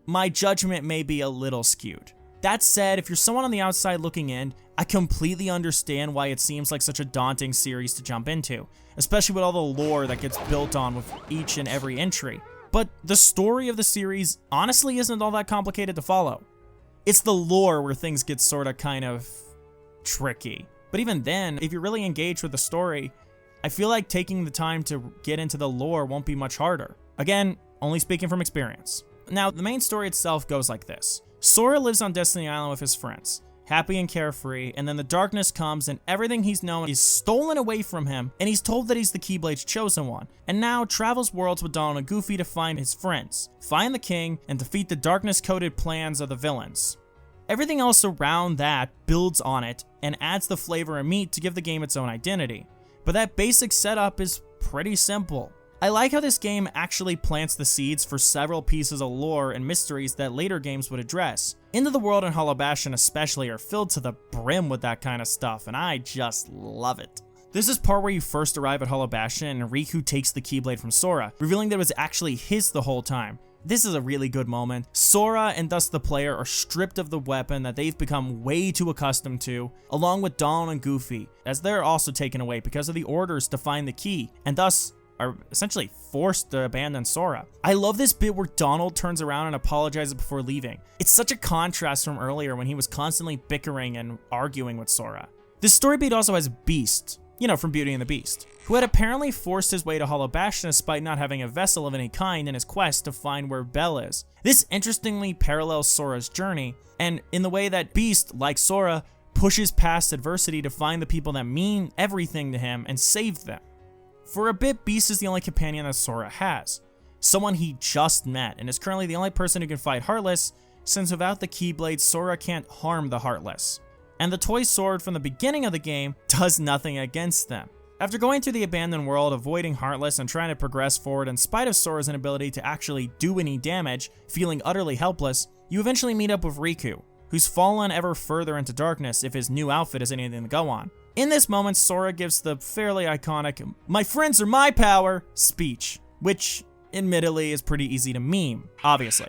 my judgment may be a little skewed. That said, if you're someone on the outside looking in, I completely understand why it seems like such a daunting series to jump into, especially with all the lore that gets built on with each and every entry. But the story of the series honestly isn't all that complicated to follow. It's the lore where things get sorta kind of tricky. But even then, if you're really engaged with the story, I feel like taking the time to get into the lore won't be much harder. Again, only speaking from experience. Now, the main story itself goes like this. Sora lives on Destiny Island with his friends, happy and carefree, and then the darkness comes and everything he's known is stolen away from him, and he's told that he's the Keyblade's chosen one, and now travels worlds with Donald and Goofy to find his friends, find the king, and defeat the darkness-coded plans of the villains. Everything else around that builds on it and adds the flavor and meat to give the game its own identity. But that basic setup is pretty simple. I like how this game actually plants the seeds for several pieces of lore and mysteries that later games would address. Into the World and Hollow Bastion especially are filled to the brim with that kind of stuff, and I just love it. This is part where you first arrive at Hollow Bastion and Riku takes the Keyblade from Sora, revealing that it was actually his the whole time. This is a really good moment. Sora and thus the player are stripped of the weapon that they've become way too accustomed to, along with Donald and Goofy, as they're also taken away because of the orders to find the key, and thus are essentially forced to abandon Sora. I love this bit where Donald turns around and apologizes before leaving. It's such a contrast from earlier when he was constantly bickering and arguing with Sora. This story beat also has Beast, you know, from Beauty and the Beast, who had apparently forced his way to Hollow Bastion despite not having a vessel of any kind in his quest to find where Belle is. This interestingly parallels Sora's journey, and in the way that Beast, like Sora, pushes past adversity to find the people that mean everything to him and save them. For a bit, Beast is the only companion that Sora has, someone he just met, and is currently the only person who can fight Heartless, since without the Keyblade, Sora can't harm the Heartless. And the toy sword from the beginning of the game does nothing against them. After going through the abandoned world, avoiding Heartless, and trying to progress forward in spite of Sora's inability to actually do any damage, feeling utterly helpless, you eventually meet up with Riku, who's fallen ever further into darkness if his new outfit is anything to go on. In this moment, Sora gives the fairly iconic, "My friends are my power" speech, which admittedly is pretty easy to meme, obviously.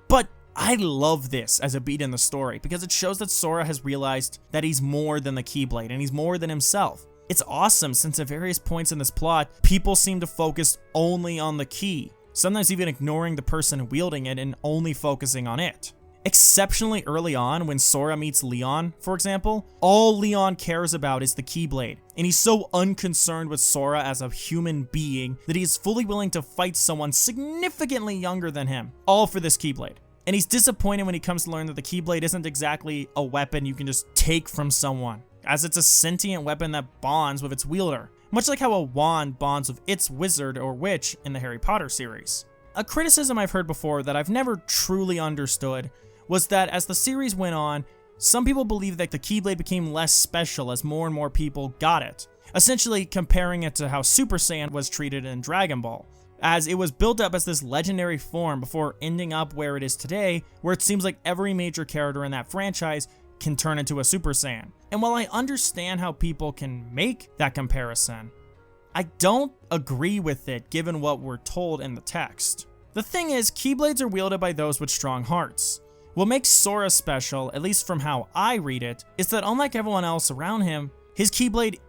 But I love this as a beat in the story because it shows that Sora has realized that he's more than the Keyblade and he's more than himself. It's awesome since at various points in this plot, people seem to focus only on the key, sometimes even ignoring the person wielding it and only focusing on it. Exceptionally early on, when Sora meets Leon, for example, all Leon cares about is the Keyblade, and he's so unconcerned with Sora as a human being that he is fully willing to fight someone significantly younger than him, all for this Keyblade. And he's disappointed when he comes to learn that the Keyblade isn't exactly a weapon you can just take from someone. as it's a sentient weapon that bonds with its wielder, much like how a wand bonds with its wizard or witch in the Harry Potter series. A criticism I've heard before that I've never truly understood was that as the series went on, some people believed that the Keyblade became less special as more and more people got it, essentially comparing it to how Super Saiyan was treated in Dragon Ball, as it was built up as this legendary form before ending up where it is today, where it seems like every major character in that franchise can turn into a Super Saiyan. And while I understand how people can make that comparison, I don't agree with it given what we're told in the text. The thing is, Keyblades are wielded by those with strong hearts. What makes Sora special, at least from how I read it, is that unlike everyone else around him, his Keyblade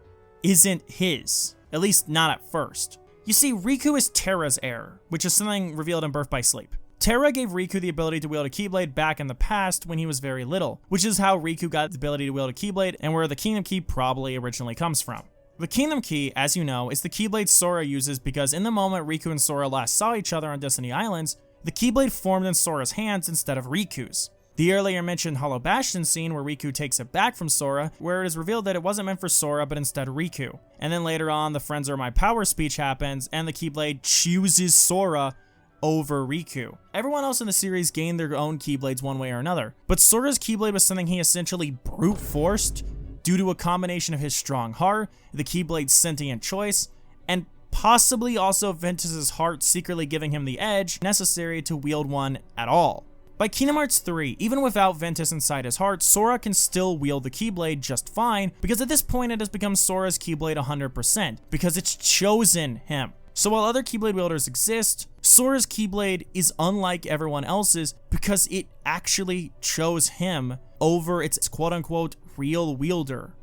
isn't his, at least not at first. You see, Riku is Terra's heir, which is something revealed in Birth by Sleep. Terra gave Riku the ability to wield a Keyblade back in the past when he was very little, which is how Riku got the ability to wield a Keyblade and where the Kingdom Key probably originally comes from. The Kingdom Key, as you know, is the Keyblade Sora uses because in the moment Riku and Sora last saw each other on Destiny Islands, the Keyblade formed in Sora's hands instead of Riku's. The earlier mentioned Hollow Bastion scene where Riku takes it back from Sora, where it is revealed that it wasn't meant for Sora but instead Riku. And then later on, the Friends Are My Power speech happens and the Keyblade chooses Sora over Riku. Everyone else in the series gained their own Keyblades one way or another, but Sora's Keyblade was something he essentially brute forced due to a combination of his strong heart, the Keyblade's sentient choice, and possibly also Ventus's heart secretly giving him the edge necessary to wield one at all. By Kingdom Hearts 3, even without Ventus inside his heart, Sora can still wield the Keyblade just fine, because at this point it has become Sora's Keyblade 100%, because it's chosen him. So while other Keyblade wielders exist, Sora's Keyblade is unlike everyone else's because it actually chose him over its quote-unquote real wielder.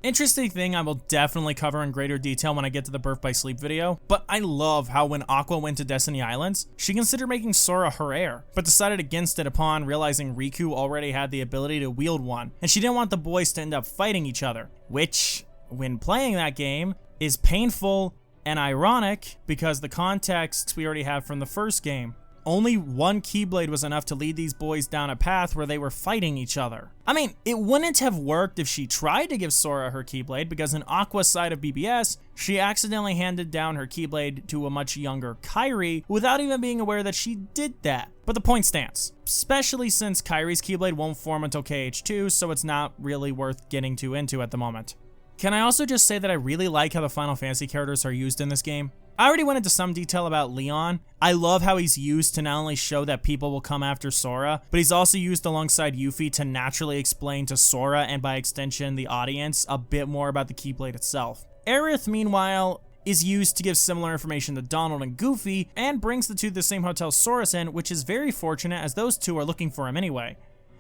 Interesting thing I will definitely cover in greater detail when I get to the Birth by Sleep video, but I love how when Aqua went to Destiny Islands, she considered making Sora her heir, but decided against it upon realizing Riku already had the ability to wield one, and she didn't want the boys to end up fighting each other, which, when playing that game, is painful and ironic because the context we already have from the first game. Only one Keyblade was enough to lead these boys down a path where they were fighting each other. I mean, it wouldn't have worked if she tried to give Sora her Keyblade, because in Aqua's side of BBS, she accidentally handed down her Keyblade to a much younger Kairi without even being aware that she did that. But the point stands, especially since Kairi's Keyblade won't form until KH2, so it's not really worth getting too into at the moment. Can I also just say that I really like how the Final Fantasy characters are used in this game? I already went into some detail about Leon. I love how he's used to not only show that people will come after Sora, but he's also used alongside Yuffie to naturally explain to Sora, and by extension the audience, a bit more about the Keyblade itself. Aerith, meanwhile, is used to give similar information to Donald and Goofy, and brings the two to the same hotel Sora's in, which is very fortunate as those two are looking for him anyway.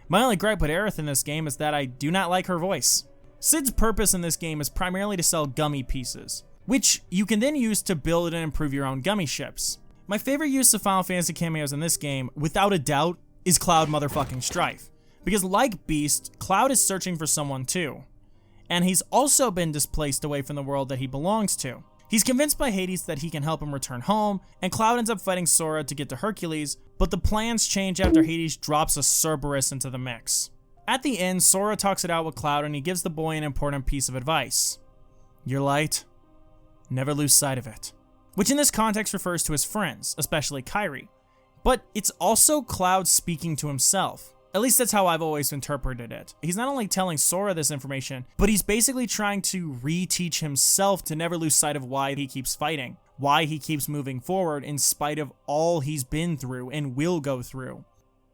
My only gripe with Aerith in this game is that I do not like her voice. Cid's purpose in this game is primarily to sell gummy pieces, which you can then use to build and improve your own gummy ships. My favorite use of Final Fantasy cameos in this game, without a doubt, is Cloud motherfucking Strife. Because like Beast, Cloud is searching for someone too. And he's also been displaced away from the world that he belongs to. He's convinced by Hades that he can help him return home, and Cloud ends up fighting Sora to get to Hercules, but the plans change after Hades drops a Cerberus into the mix. At the end, Sora talks it out with Cloud and he gives the boy an important piece of advice. Your light, never lose sight of it. Which in this context refers to his friends, especially Kairi. But it's also Cloud speaking to himself. At least that's how I've always interpreted it. He's not only telling Sora this information, but he's basically trying to reteach himself to never lose sight of why he keeps fighting, why he keeps moving forward in spite of all he's been through and will go through.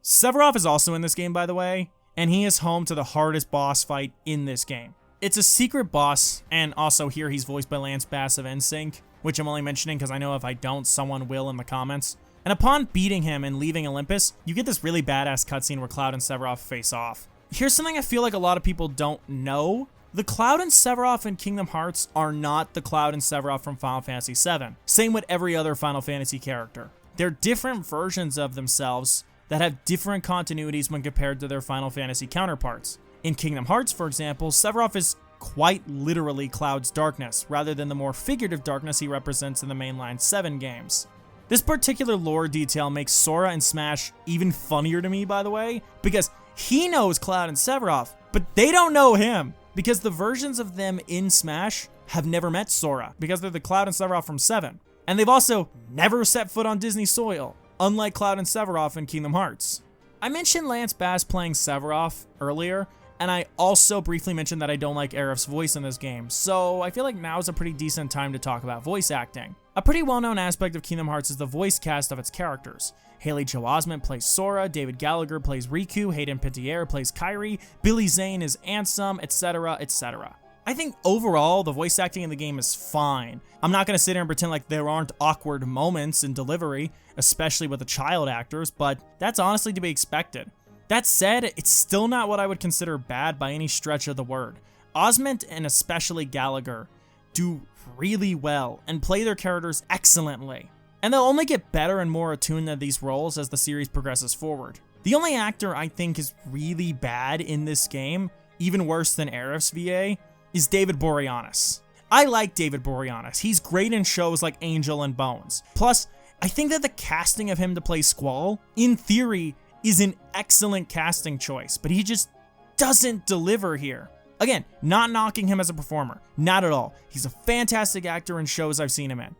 Sephiroth is also in this game, by the way, and he is home to the hardest boss fight in this game. It's a secret boss, and also here he's voiced by Lance Bass of NSYNC, which I'm only mentioning because I know if I don't, someone will in the comments. And upon beating him and leaving Olympus, you get this really badass cutscene where Cloud and Sephiroth face off. Here's something I feel like a lot of people don't know. The Cloud and Sephiroth in Kingdom Hearts are not the Cloud and Sephiroth from Final Fantasy VII. Same with every other Final Fantasy character. They're different versions of themselves that have different continuities when compared to their Final Fantasy counterparts. In Kingdom Hearts, for example, Sephiroth is quite literally Cloud's darkness, rather than the more figurative darkness he represents in the mainline 7 games. This particular lore detail makes Sora and Smash even funnier to me, by the way, because he knows Cloud and Sephiroth, but they don't know him. because the versions of them in Smash have never met Sora, because they're the Cloud and Sephiroth from 7. And they've also never set foot on Disney soil, unlike Cloud and Sephiroth in Kingdom Hearts. I mentioned Lance Bass playing Sephiroth earlier, and I also briefly mentioned that I don't like Aerith's voice in this game, so I feel like now is a pretty decent time to talk about voice acting. A pretty well-known aspect of Kingdom Hearts is the voice cast of its characters. Haley Joel Osment plays Sora, David Gallagher plays Riku, Hayden Panettiere plays Kairi, Billy Zane is Ansem, etc, etc. I think overall, the voice acting in the game is fine. I'm not going to sit here and pretend like there aren't awkward moments in delivery, especially with the child actors, but that's honestly to be expected. That said, it's still not what I would consider bad by any stretch of the word. Osment and especially Gallagher do really well and play their characters excellently. And they'll only get better and more attuned to these roles as the series progresses forward. The only actor I think is really bad in this game, even worse than Aerith's VA, is David Boreanaz. I like David Boreanaz. He's great in shows like Angel and Bones. Plus, I think that the casting of him to play Squall, in theory, is an excellent casting choice, but he just doesn't deliver here. Again, not knocking him as a performer, not at all. He's a fantastic actor in shows I've seen him in.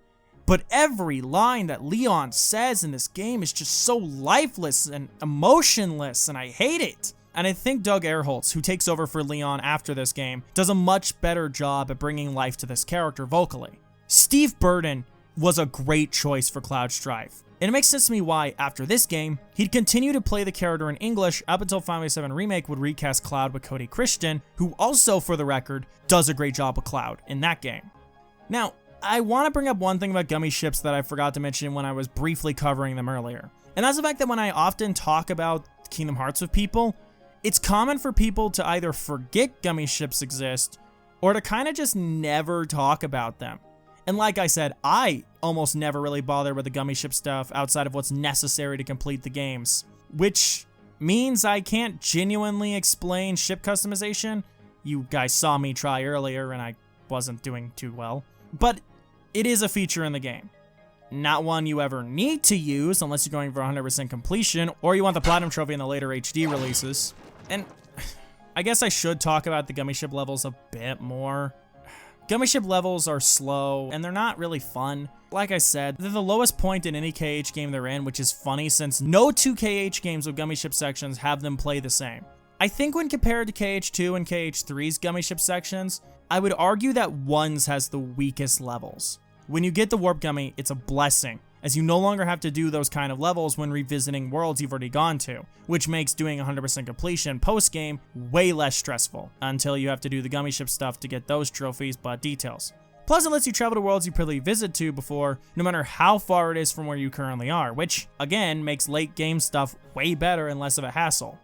But every line that Leon says in this game is just so lifeless and emotionless, and I hate it. And I think Doug Erholtz, who takes over for Leon after this game, does a much better job at bringing life to this character vocally. Steve Burden was a great choice for Cloud Strife. And it makes sense to me why, after this game, he'd continue to play the character in English up until Final Fantasy VII Remake would recast Cloud with Cody Christian, who also, for the record, does a great job with Cloud in that game. Now, I want to bring up one thing about gummy ships that I forgot to mention when I was briefly covering them earlier. And that's the fact that when I often talk about Kingdom Hearts with people, it's common for people to either forget gummy ships exist, or to kind of just never talk about them. And like I said, I almost never really bother with the gummy ship stuff outside of what's necessary to complete the games, which means I can't genuinely explain ship customization. You guys saw me try earlier and I wasn't doing too well, but it is a feature in the game. Not one you ever need to use unless you're going for 100% completion or you want the Platinum Trophy in the later HD releases. And I guess I should talk about the gummy ship levels a bit more. Gummy ship levels are slow, and they're not really fun. Like I said, they're the lowest point in any KH game they're in, which is funny since no two KH games with gummy ship sections have them play the same. I think when compared to KH2 and KH3's gummy ship sections, I would argue that 1's has the weakest levels. When you get the warp gummy, it's a blessing, as you no longer have to do those kind of levels when revisiting worlds you've already gone to, which makes doing 100% completion post-game way less stressful, until you have to do the gummy ship stuff to get those trophies, but details. Plus, it lets you travel to worlds you probably visited to before, no matter how far it is from where you currently are, which, again, makes late game stuff way better and less of a hassle.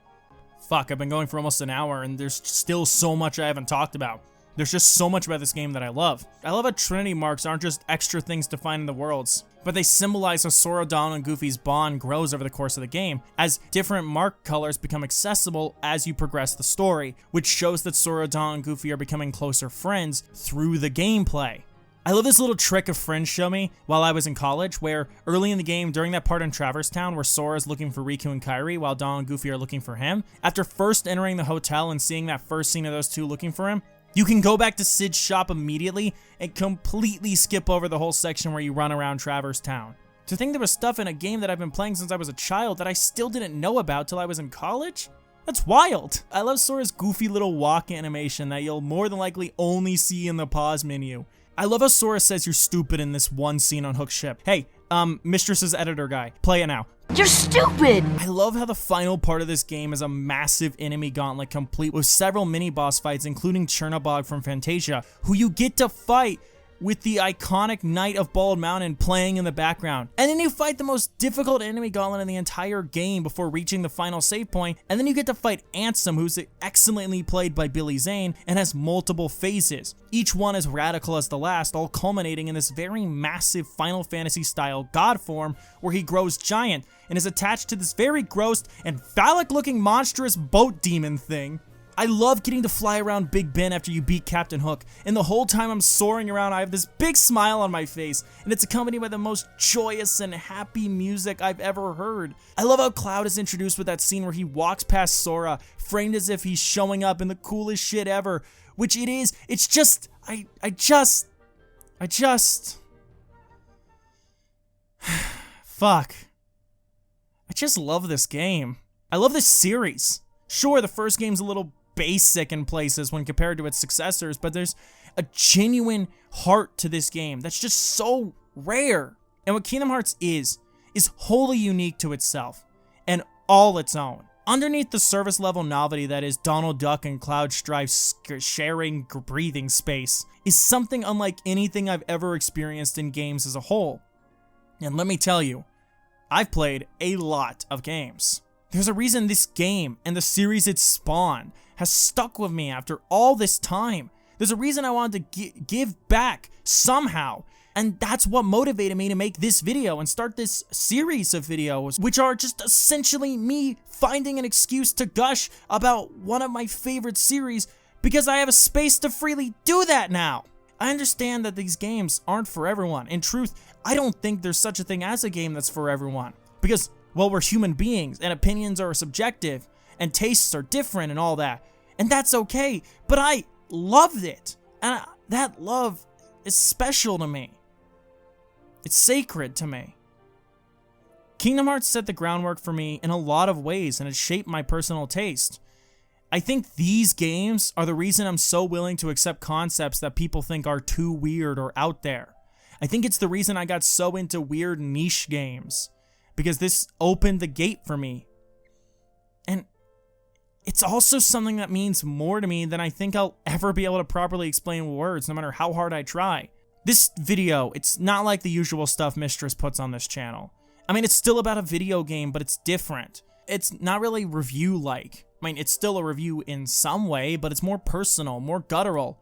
Fuck, I've been going for almost an hour, and there's still so much I haven't talked about. There's just so much about this game that I love. I love how Trinity marks aren't just extra things to find in the worlds, but they symbolize how Sora, Donald, and Goofy's bond grows over the course of the game, as different mark colors become accessible as you progress the story, which shows that Sora, Donald, and Goofy are becoming closer friends through the gameplay. I love this little trick a friend showed me while I was in college, where early in the game, during that part in Traverse Town where Sora is looking for Riku and Kairi while Donald and Goofy are looking for him, after first entering the hotel and seeing that first scene of those two looking for him, you can go back to Sid's shop immediately and completely skip over the whole section where you run around Traverse Town. To think there was stuff in a game that I've been playing since I was a child that I still didn't know about till I was in college? That's wild! I love Sora's goofy little walk animation that you'll more than likely only see in the pause menu. I love how Sora says you're stupid in this one scene on Hook's ship. Hey, Mistress's editor guy, play it now. You're stupid! I love how the final part of this game is a massive enemy gauntlet complete with several mini-boss fights, including Chernobog from Fantasia, who you get to fight with the iconic Knight of Bald Mountain playing in the background. And then you fight the most difficult enemy gauntlet in the entire game before reaching the final save point, and then you get to fight Ansem, who's excellently played by Billy Zane and has multiple phases, each one as radical as the last, all culminating in this very massive Final Fantasy style god form where he grows giant and is attached to this very gross and phallic looking monstrous boat demon thing. I love getting to fly around Big Ben after you beat Captain Hook, and the whole time I'm soaring around I have this big smile on my face, and it's accompanied by the most joyous and happy music I've ever heard. I love how Cloud is introduced with that scene where he walks past Sora, framed as if he's showing up in the coolest shit ever, which it is. It's just, I fuck. I just love this game. I love this series. Sure, the first game's a little basic in places when compared to its successors, but there's a genuine heart to this game that's just so rare. And what Kingdom Hearts is wholly unique to itself and all its own. Underneath the service level novelty that is Donald Duck and Cloud Strife sharing breathing space is something unlike anything I've ever experienced in games as a whole. And let me tell you, I've played a lot of games. There's a reason this game and the series it spawned has stuck with me after all this time. There's a reason I wanted to give back somehow. And that's what motivated me to make this video and start this series of videos, which are just essentially me finding an excuse to gush about one of my favorite series because I have a space to freely do that now. I understand that these games aren't for everyone. In truth, I don't think there's such a thing as a game that's for everyone. Because, well, we're human beings and opinions are subjective and tastes are different and all that. And that's okay, but I loved it. And that love is special to me. It's sacred to me. Kingdom Hearts set the groundwork for me in a lot of ways and it shaped my personal taste. I think these games are the reason I'm so willing to accept concepts that people think are too weird or out there. I think it's the reason I got so into weird niche games, because this opened the gate for me. And it's also something that means more to me than I think I'll ever be able to properly explain with words, no matter how hard I try. This video, it's not like the usual stuff Mistress puts on this channel. I mean, it's still about a video game, but it's different. It's not really review-like. I mean, it's still a review in some way, but it's more personal, more guttural.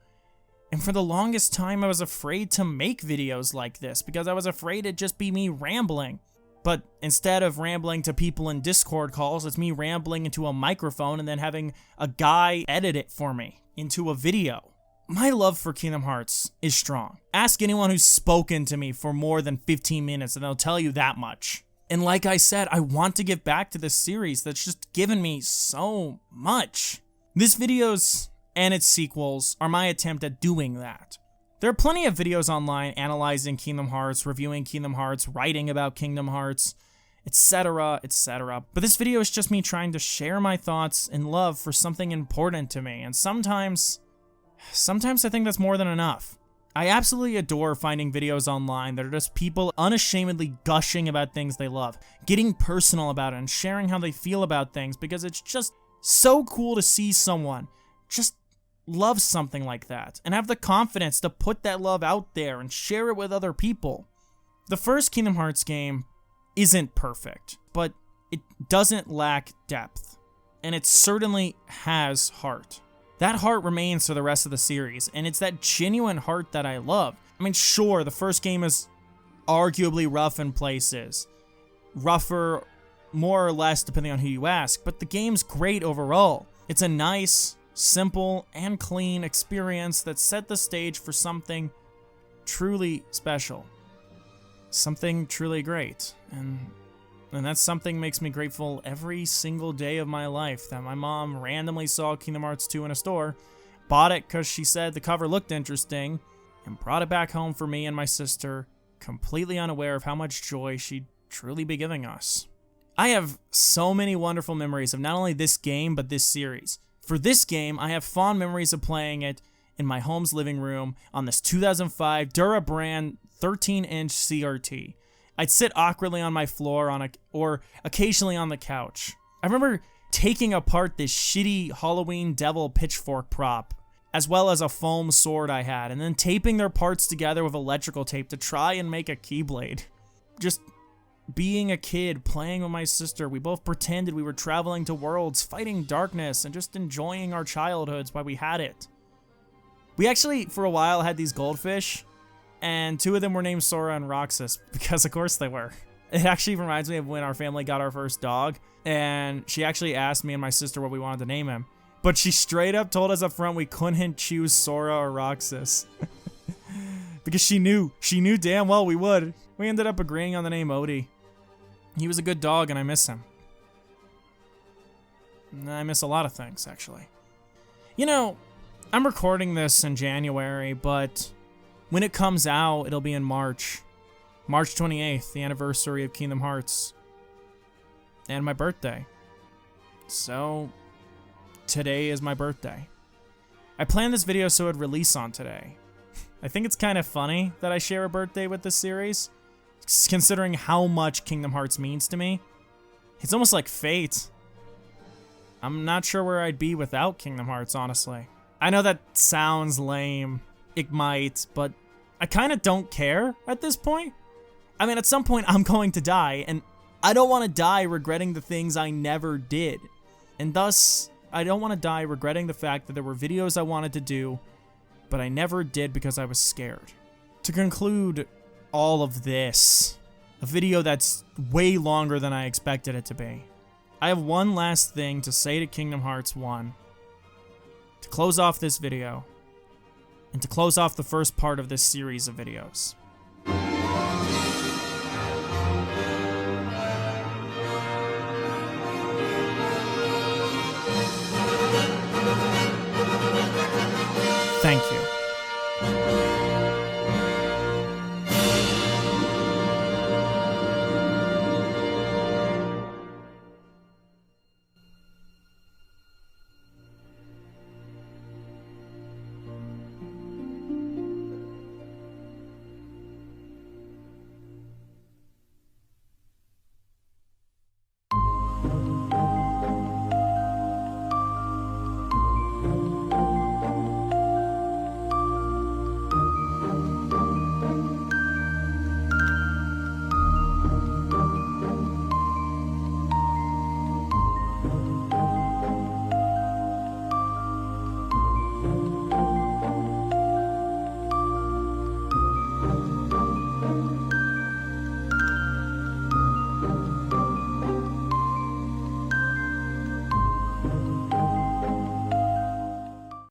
And for the longest time, I was afraid to make videos like this because I was afraid it'd just be me rambling. But instead of rambling to people in Discord calls, it's me rambling into a microphone and then having a guy edit it for me into a video. My love for Kingdom Hearts is strong. Ask anyone who's spoken to me for more than 15 minutes and they'll tell you that much. And like I said, I want to give back to this series that's just given me so much. This video's and its sequels are my attempt at doing that. There are plenty of videos online analyzing Kingdom Hearts, reviewing Kingdom Hearts, writing about Kingdom Hearts, etc., etc. But this video is just me trying to share my thoughts and love for something important to me, and sometimes I think that's more than enough. I absolutely adore finding videos online that are just people unashamedly gushing about things they love, getting personal about it and sharing how they feel about things, because it's just so cool to see someone just love something like that and have the confidence to put that love out there and share it with other people. The first Kingdom Hearts game isn't perfect, but it doesn't lack depth, and it certainly has heart. That heart remains for the rest of the series, and it's that genuine heart that I love. I mean, sure, the first game is arguably rough in places. Rougher, more or less, depending on who you ask, but the game's great overall. It's a nice, simple, and clean experience that set the stage for something truly special. Something truly great. And that something makes me grateful every single day of my life that my mom randomly saw Kingdom Hearts 2 in a store, bought it because she said the cover looked interesting, and brought it back home for me and my sister, completely unaware of how much joy she'd truly be giving us. I have so many wonderful memories of not only this game, but this series. For this game, I have fond memories of playing it in my home's living room on this 2005 Dura brand 13-inch CRT. I'd sit awkwardly on my floor or occasionally on the couch. I remember taking apart this shitty Halloween devil pitchfork prop, as well as a foam sword I had, and then taping their parts together with electrical tape to try and make a keyblade. Just being a kid, playing with my sister, we both pretended we were traveling to worlds, fighting darkness, and just enjoying our childhoods while we had it. We actually, for a while, had these goldfish, and two of them were named Sora and Roxas, because of course they were. It actually reminds me of when our family got our first dog, and she actually asked me and my sister what we wanted to name him. But she straight up told us up front we couldn't choose Sora or Roxas. Because she knew damn well we would. We ended up agreeing on the name Odie. He was a good dog and I miss him. I miss a lot of things, actually. You know, I'm recording this in January, but when it comes out, it'll be in March. March 28th, the anniversary of Kingdom Hearts. And my birthday. So, today is my birthday. I planned this video so it would release on today. I think it's kind of funny that I share a birthday with this series, considering how much Kingdom Hearts means to me. It's almost like fate. I'm not sure where I'd be without Kingdom Hearts, honestly. I know that sounds lame. It might, but I kind of don't care at this point. I mean, at some point I'm going to die, and I don't want to die regretting the things I never did. And thus, I don't want to die regretting the fact that there were videos I wanted to do, but I never did because I was scared. To conclude all of this, a video that's way longer than I expected it to be, I have one last thing to say to Kingdom Hearts 1, to close off this video, and to close off the first part of this series of videos. Thank you.